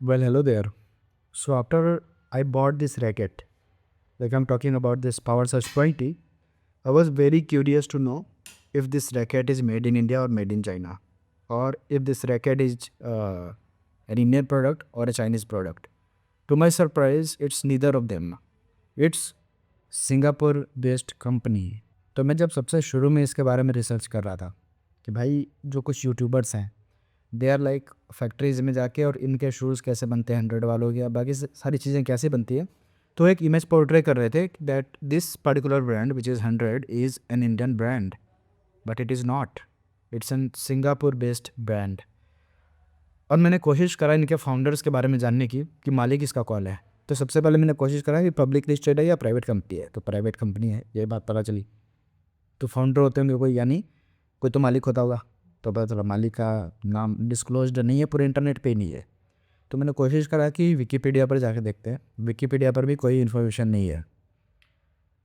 Well, hello there. So after I bought this racket, like I'm talking about this Power Surge 20, I was very curious to know if this racket is made in India or made in China, or if this racket is an Indian product or a Chinese product. To my surprise, it's neither of them. It's Singapore based company. तो मैं जब सबसे शुरू में इसके बारे में research कर रहा था कि भाई जो कुछ यूट्यूबर्स हैं दे आर लाइक फैक्ट्रीज में जाके और इनके शूज़ कैसे बनते हैं 100 वालों के या बाकी सारी चीज़ें कैसे बनती है, तो एक इमेज पोर्ट्रे कर रहे थे that this particular brand which is 100 is an Indian brand, but it is not, it's an Singapore based brand. और मैंने कोशिश करा इनके फाउंडर्स के बारे में जानने की कि मालिक इसका कौन है। तो सबसे पहले मैंने कोशिश करा कि पब्लिक लिस्टेड है या प्राइवेट कंपनी है, तो प्राइवेट कंपनी है, ये बात पता चली। तो फाउंडर होते होंगे कोई, यानी कोई तो मालिक होता होगा। तो पता चला मालिक का नाम डिस्क्लोज्ड नहीं है, पूरे इंटरनेट पे ही नहीं है। तो मैंने कोशिश करा कि विकीपीडिया पर जाकर देखते हैं, विकीपीडिया पर भी कोई इन्फॉर्मेशन नहीं है।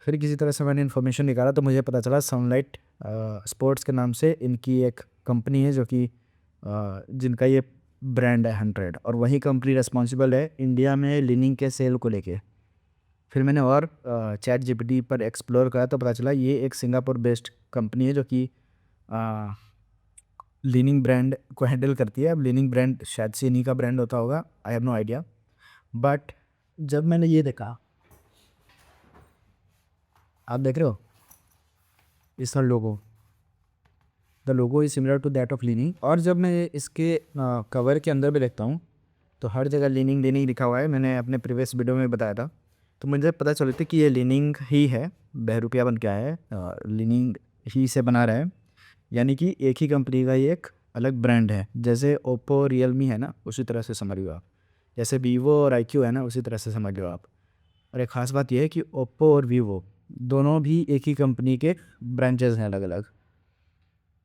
फिर किसी तरह से मैंने इन्फॉर्मेशन निकाला तो मुझे पता चला सनलाइट स्पोर्ट्स के नाम से इनकी एक कंपनी है जो कि जिनका ये ब्रांड है 100, और वही कंपनी रिस्पॉन्सिबल है इंडिया में लिनिंग के सेल को लेके। फिर मैंने और चैट जीपीटी पर एक्सप्लोर करा तो पता चला ये एक सिंगापुर बेस्ड कंपनी है जो कि लिनिंग ब्रांड को हैंडल करती है। अब लिनिंग ब्रांड शायद से इन्हीं का ब्रांड होता होगा, I have no idea. But जब मैंने ये देखा, आप देख रहे हो इसका logo, the logo is similar to that of Li Ning. और जब मैं इसके कवर के अंदर भी देखता हूँ तो हर जगह लीनिंग लीनिंग लिखा हुआ है। मैंने अपने प्रीवियस वीडियो में बताया था, तो मुझे पता चला था कि ये लीनिंग ही है, बहरूपिया बन के आया है, लीनिंग ही से बना रहा है, यानी कि एक ही कंपनी का ये एक अलग ब्रांड है। जैसे ओप्पो रियलमी है ना, उसी तरह से समझ लो आप। जैसे वीवो और iQOO है ना, उसी तरह से समझ लो आप। और एक ख़ास बात यह है कि ओप्पो और वीवो दोनों भी एक ही कंपनी के ब्रांचेज हैं अलग अलग।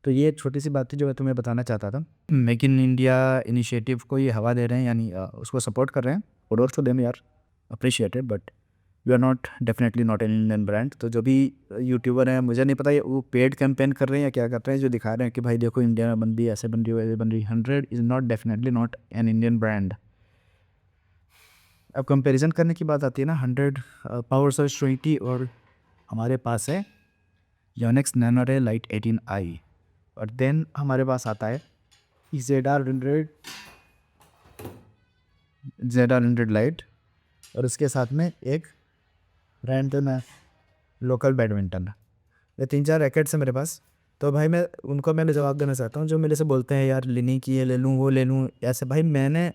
तो ये एक छोटी सी बात थी जो मैं तुम्हें बताना चाहता था। मेक इन इंडिया इनिशिएटिव को ये हवा दे रहे हैं, यानी उसको सपोर्ट कर रहे हैं। कुडोस टू देम यार, appreciated, but you are not, definitely not an Indian brand. तो जो भी यूट्यूबर हैं, मुझे नहीं पता ये वो पेड कैंपेन कर रहे हैं या क्या कर रहे हैं, जो दिखा रहे हैं कि भाई देखो इंडिया में बन रही है, ऐसे बन रही है, वैसे बन रही है, 100 is not, definitely not an Indian brand. अब कंपैरिजन करने की बात आती है ना, 100 पावर सर्ज 20 और हमारे पास है योनेक्स नैनो रे लाइट 18i, और देन हमारे पास आता है ZR100 लाइट, और उसके साथ में एक ब्रांड है लोकल बैडमिंटन। ये 3-4 रैकेट्स हैं मेरे पास। तो भाई मैं उनको मैंने जवाब देना चाहता हूँ जो मेरे से बोलते हैं यार लिनी की ये ले लूँ वो ले लूँ ऐसे। भाई मैंने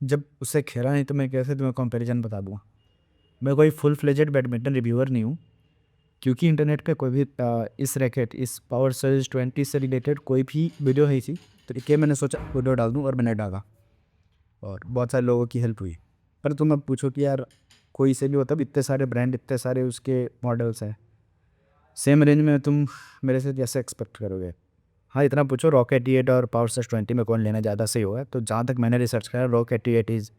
जब उससे खेला नहीं तो मैं कैसे तुम्हें कंपैरिजन बता दूँ। मैं कोई फुल फ्लेजेड बैडमिंटन रिव्यूअर नहीं हूँ, क्योंकि इंटरनेट पे कोई भी इस रैकेट, इस पावर सर्ज 20 से रिलेटेड कोई भी वीडियो नहीं थी, तो इसलिए मैंने सोचा वीडियो डाल दूँ, और मैंने डाला और बहुत सारे लोगों की हेल्प हुई। पर तुम अब पूछो कि यार कोई से भी होता, इतने सारे ब्रांड, इतने सारे उसके मॉडल्स हैं, सेम रेंज में तुम मेरे से जैसे एक्सपेक्ट करोगे। हाँ, इतना पूछो रॉक 88 और पावर सर्ज 20 में कौन लेना ज़्यादा सही होगा, तो जहाँ तक मैंने रिसर्च करा rock 88 is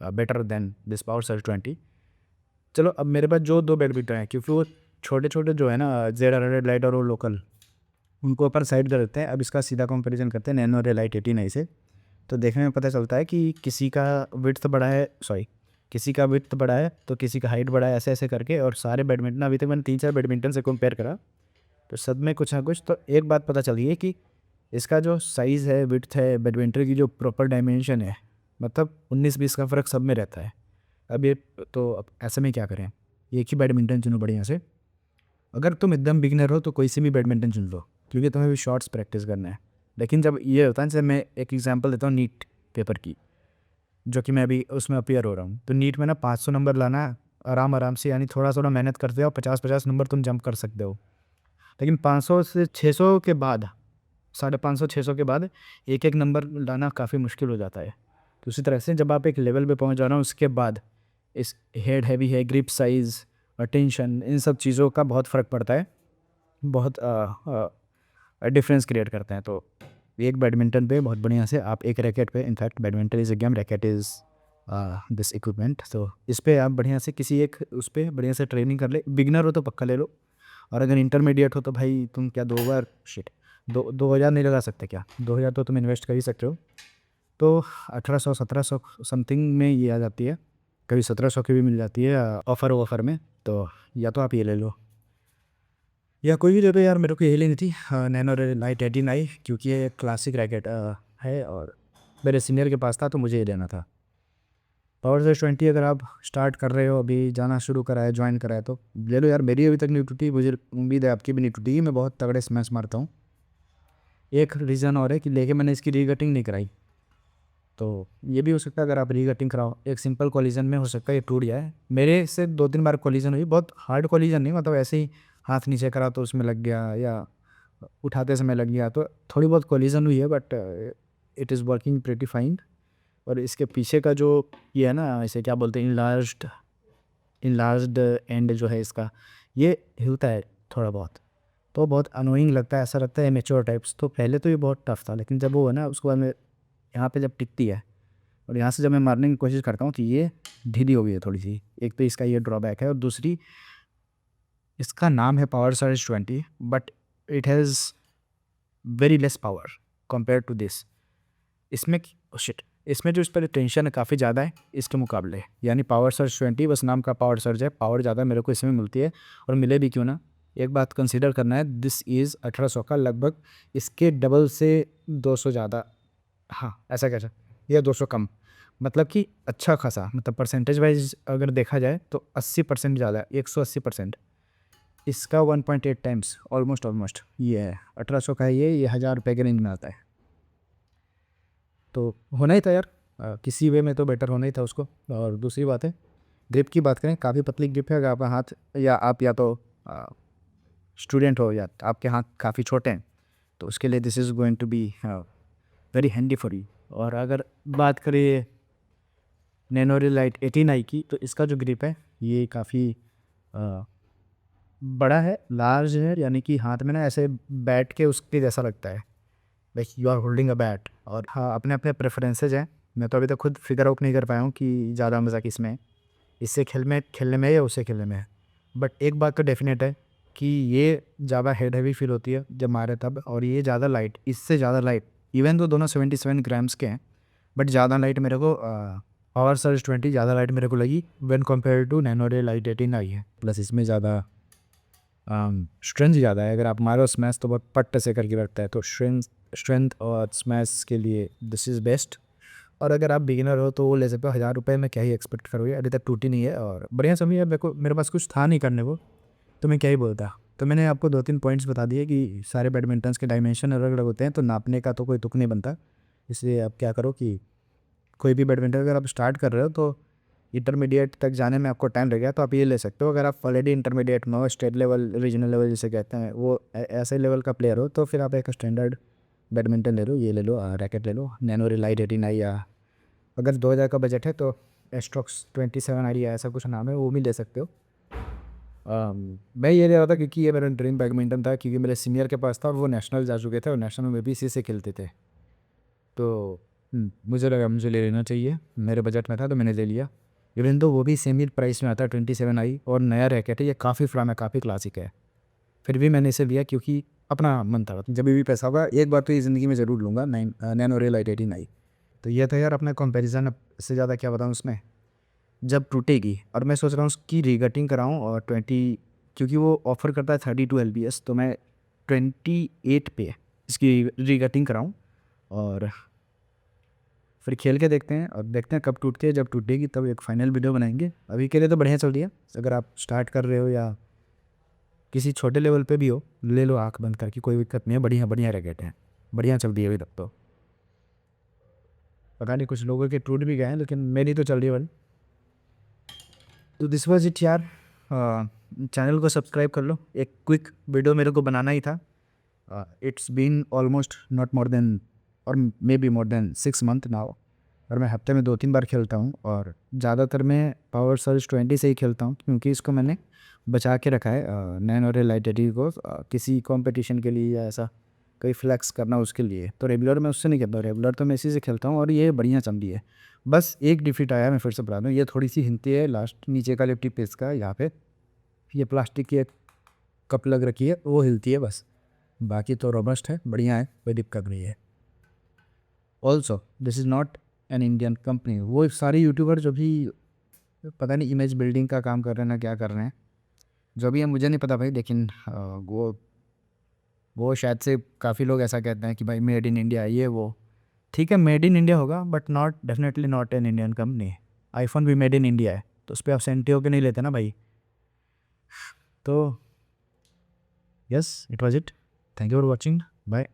better than this power surge 20। चलो अब मेरे पास जो दो बैडमिंटन हैं, क्योंकि वो छोटे छोटे जो है ना ZR100 लाइट और वो लोकल, उनको ऊपर साइड कर देते हैं। अब इसका सीधा कंपैरिजन करते हैं नैनो रे लाइट 18i से, तो देखने में पता चलता है कि किसी का विड्थ बड़ा है, किसी का विड्थ बड़ा है तो किसी का हाइट बड़ा है, ऐसे ऐसे करके। और सारे बैडमिंटन अभी तक मैंने 3-4 बैडमिंटन से कंपेयर करा, तो सब में कुछ ना कुछ तो एक बात पता चली है कि इसका जो साइज़ है, विड्थ है, बैडमिंटन की जो प्रॉपर डायमेंशन है, मतलब 19-20 का फ़र्क सब में रहता है। अब ये तो अब ऐसे में क्या करें, एक ही बैडमिंटन चुनो बढ़िया से। अगर तुम एकदम बिगिनर हो तो कोई से भी बैडमिंटन चुन लो, क्योंकि तुम्हें भी शॉट्स प्रैक्टिस करना है। लेकिन जब ये होता है, जैसे मैं एक एग्जांपल देता हूँ नीट पेपर की, जो कि मैं अभी उसमें अपियर हो रहा हूँ, तो नीट में ना 500 नंबर लाना है आराम आराम से, यानी थोड़ा थोड़ा मेहनत करते हो 50-50 नंबर तुम जंप कर सकते हो। लेकिन 500 से 600 के बाद, 550-600 के बाद एक एक नंबर लाना काफ़ी मुश्किल हो जाता है। तो उसी तरह से जब आप एक लेवल पे पहुंच जाना, उसके बाद इस हेड हैवी है, ग्रिप साइज़, टेंशन, इन सब चीज़ों का बहुत फ़र्क पड़ता है, बहुत डिफरेंस क्रिएट करते हैं। तो एक बैडमिंटन पे बहुत बढ़िया से आप एक रैकेट पे, in fact badminton is a game, racket is this equipment, तो इस पर आप बढ़िया से किसी एक उस पर बढ़िया से ट्रेनिंग कर ले। बिगनर हो तो पक्का ले लो, और अगर इंटरमीडिएट हो तो भाई तुम क्या 2 बार 2,000 नहीं लगा सकते क्या? 2,000 तो तुम इन्वेस्ट कर ही सकते हो। तो 1800-1700 समथिंग में ये आ जाती है, कभी 1700 की भी मिल जाती है ऑफ़र में। तो या तो आप ये ले लो या कोई भी ले लो यार, मेरे को यही लेनी थी नैनो लाइट 18i, क्योंकि ये क्लासिक रैकेट है और मेरे सीनियर के पास था तो मुझे ये लेना था। पावर सर्ज 20 अगर आप स्टार्ट कर रहे हो, अभी जाना शुरू करा है, ज्वाइन करा है, तो ले लो यार। मेरी अभी तक नहीं टूटी, मुझे उम्मीद है आपकी भी नहीं टूटी। मैं बहुत तगड़े स्मैश मारता हूँ। एक रीज़न और है कि लेके मैंने इसकी रीकटिंग नहीं कराई, तो ये भी हो सकता है अगर आप रीकटिंग कराओ एक सिंपल कोलिजन में, हो सकता है ये टूट जाए। मेरे से 2-3 बार कोलिजन हुई, बहुत हार्ड कोलिजन नहीं, मतलब ऐसे ही हाथ नीचे करा तो उसमें लग गया या उठाते समय लग गया, तो थोड़ी बहुत कोलिजन हुई है, but it is working pretty fine. और इसके पीछे का जो ये है ना, इसे क्या बोलते हैं, इनलार्ज्ड एंड जो है इसका, ये हिलता है थोड़ा बहुत, तो बहुत अनोइंग लगता है, ऐसा लगता है मैच्योर टाइप्स। तो पहले तो ये बहुत टफ था, लेकिन जब वो है ना, उसके बाद में यहाँ पे जब टिकती है और यहाँ से जब मैं मारने की कोशिश करता हूँ तो ये ढीली हो गई है थोड़ी सी। एक तो इसका ये ड्रॉबैक है, और दूसरी इसका नाम है power surge 20, but it has very less power compare to this. इसमें शिट इसमें जो इस पर टेंशन है काफ़ी ज़्यादा है इसके मुकाबले, यानी पावर सर्ज 20 बस नाम का पावर सर्ज है, पावर ज़्यादा मेरे को इसमें मिलती है। और मिले भी क्यों ना, एक बात कंसीडर करना है, दिस इज़ 1800 का लगभग इसके डबल से 200 ज़्यादा, हाँ ऐसा कह सकते, या 200 कम, मतलब कि अच्छा खासा, मतलब परसेंटेज वाइज अगर देखा जाए तो 80% ज़्यादा है, 180%। इसका 1.8 टाइम्स ऑलमोस्ट ये है 1800 का है, ये 1000 रुपये के रेंज में आता है। तो होना ही था यार, किसी वे में तो बेटर होना ही था उसको। और दूसरी बात है, ग्रिप की बात करें, काफ़ी पतली ग्रिप है। अगर आपका हाथ या तो स्टूडेंट हो या आपके हाथ काफ़ी छोटे हैं, तो उसके लिए this is going to be very handy for you. और अगर बात करें नैनो लाइट 18i की, तो इसका जो ग्रिप है ये काफ़ी बड़ा है, लार्ज है, यानी कि हाथ में ना ऐसे बैट के उसके जैसा लगता है, like you are holding a bat. और हाँ, अपने अपने प्रेफरेंसेज हैं, मैं तो अभी तक खुद फिगर आउट नहीं कर पाया हूँ कि ज़्यादा मज़ा किस में है, इससे खेलने में है या उससे खेलने में है। बट एक बात तो डेफिनेट है कि ये ज़्यादा हेड हैवी फील होती है जब मारे तब, और ये ज़्यादा लाइट, इससे ज़्यादा लाइट, इवन तो दोनों 77 ग्राम्स के हैं, बट ज़्यादा लाइट मेरे को पावर सर्ज 20 ज़्यादा लाइट मेरे को लगी when compare to nano light 18i है। प्लस इसमें ज़्यादा स्ट्रेंथ ज़्यादा है, अगर आप मारो स्मैश तो बहुत पट्ट से करके रखता है, तो स्ट्रेंथ और स्मैश के लिए दिस इज़ बेस्ट। और अगर आप बिगिनर हो तो वो ले सकते हो, 1000 रुपये में क्या ही एक्सपेक्ट करोगे, अभी तक टूटी नहीं है और बढ़िया समय है। मेरे पास कुछ था नहीं करने को, तो मैं क्या ही बोलता। तो मैंने आपको 2-3 पॉइंट्स बता दिए कि सारे बैडमिंटन्स के डायमेंशन अलग अलग होते हैं, तो नापने का तो कोई तुक नहीं बनता। इसलिए आप क्या करो कि कोई भी बैडमिंटन अगर आप स्टार्ट कर रहे हो तो इंटरमीडिएट तक जाने में आपको टाइम लगेगा, तो आप ये ले सकते हो। अगर आप ऑलरेडी इंटरमीडिएट में हो, स्टेट लेवल, रीजनल लेवल जिसे कहते हैं, वो ऐसे लेवल का प्लेयर हो, तो फिर आप एक स्टैंडर्ड बैडमिंटन ले लो, ये ले लो, रैकेट ले लो, नैनो लाइट 18i, या अगर 2000 का बजट है तो एस्ट्रॉक्स 27i या ऐसा कुछ नाम है, वो भी ले सकते हो। मैं ये ले रहा था क्योंकि ये मेरा ड्रीम बैडमिंटन था, क्योंकि मेरे सीनियर के पास था और वो नेशनल जा चुके थे और नेशनल में भी इसी से खेलते थे। तो मुझे लगा मुझे ले लेना चाहिए, मेरे बजट में था तो मैंने ले लिया। इवन तो वो भी सेम ही प्राइस में आता है 27i, और नया रैकेट है, ये काफ़ी पुराना, काफ़ी क्लासिक है, फिर भी मैंने इसे लिया क्योंकि अपना मन था। जब भी पैसा होगा एक बार तो ये ज़िंदगी में ज़रूर लूँगा नैनो लाइट 18i। तो ये था यार अपना कंपैरिजन, अब इससे ज़्यादा क्या बताऊँ उसमें। जब टूटेगी, और मैं सोच रहा हूँ उसकी रीकटिंग कराऊँ, और 20, क्योंकि वो ऑफ़र करता है 32 LBS, तो मैं 28 पे इसकी रीकटिंग कराऊँ और फिर खेल के देखते हैं, और देखते हैं कब टूटती है। जब टूटेगी तब एक फाइनल वीडियो बनाएंगे। अभी के लिए तो बढ़िया चल रही है, अगर आप स्टार्ट कर रहे हो या किसी छोटे लेवल पे भी हो, ले लो आँख बंद करके, कोई दिक्कत नहीं है, बढ़िया बढ़िया रैकेट है, बढ़िया चल रही है अभी तक। तो पता नहीं कुछ लोगों के टूट भी गए हैं, लेकिन मेरी तो चल रही है बड़ी। तो दिस वाज इट यार, चैनल को सब्सक्राइब कर लो, एक क्विक वीडियो मेरे को बनाना ही था। It's been almost not more than और may be more than 6 month now, और मैं हफ्ते में 2-3 बार खेलता हूँ, और ज़्यादातर मैं पावर सर्ज 20 से ही खेलता हूँ, क्योंकि इसको मैंने बचा के रखा है नैनो लाइट 18 को किसी कंपटीशन के लिए या ऐसा कोई फ्लैक्स करना उसके लिए। तो रेगुलर मैं उससे नहीं खेलता हूँ, रेगुलर तो मैं इसी से खेलता हूँ, और ये बढ़िया चल रही है। बस एक डिफीट आया, मैं फिर से बता दूँ, ये थोड़ी सी हिलती है लास्ट नीचे का लिफ्टी पेस का, यहाँ पे ये प्लास्टिक की एक कप लग रखी है, वो हिलती है बस, बाकी तो रोबस्ट है, बढ़िया है, कोई दिक्कत नहीं है। Also this is not an Indian company. वो सारे यूट्यूबर जो भी पता नहीं इमेज बिल्डिंग का काम कर रहे हैं ना क्या कर रहे हैं, जो भी है मुझे नहीं पता भाई, लेकिन वो शायद से काफ़ी लोग ऐसा कहते हैं कि भाई मेड इन इंडिया ये वो। ठीक है, मेड इन इंडिया होगा but not definitely not an Indian company. IPhone भी मेड इन इंडिया है, तो उस पर आप सेंटी होके नहीं लेते ना भाई। तो yes, it was it. Thank you for watching, bye.